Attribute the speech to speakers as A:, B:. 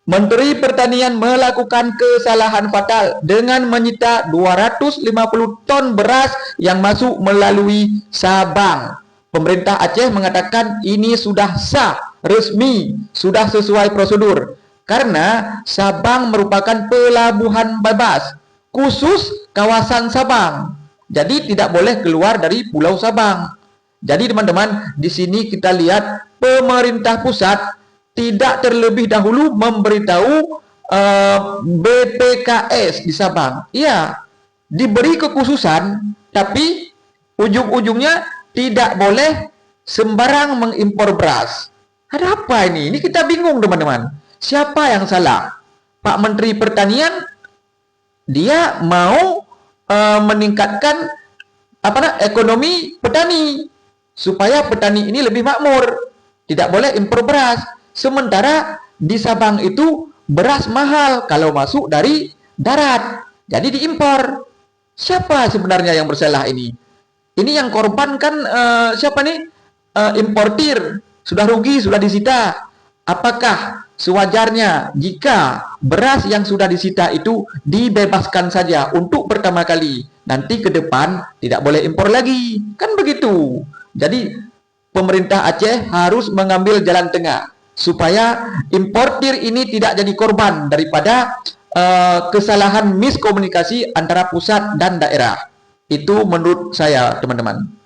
A: Menteri Pertanian melakukan kesalahan fatal dengan menyita 250 ton beras yang masuk melalui Sabang. Pemerintah Aceh mengatakan ini sudah sah, resmi, sudah sesuai prosedur. Karena Sabang merupakan pelabuhan bebas, khusus kawasan Sabang. Jadi tidak boleh keluar dari Pulau Sabang. Jadi teman-teman, di sini kita lihat pemerintah pusat tidak terlebih dahulu memberitahu BPKS di Sabang. Iya, diberi kekhususan, tapi ujung-ujungnya tidak boleh sembarang mengimpor beras. Ada apa ini? Ini kita bingung teman-teman. Siapa yang salah? Pak Menteri Pertanian, dia mau meningkatkan ekonomi petani supaya petani ini lebih makmur. Tidak boleh impor beras. Sementara di Sabang itu beras mahal kalau masuk dari darat. Jadi diimpor. Siapa sebenarnya yang bersalah ini? Ini yang korban kan siapa nih? Importir. Sudah rugi, sudah disita. Apakah sewajarnya jika beras yang sudah disita itu dibebaskan saja untuk pertama kali? Nanti ke depan tidak boleh impor lagi. Kan begitu. Jadi pemerintah Aceh harus mengambil jalan tengah supaya importir ini tidak jadi korban daripada kesalahan miskomunikasi antara pusat dan daerah. Itu menurut saya, teman-teman.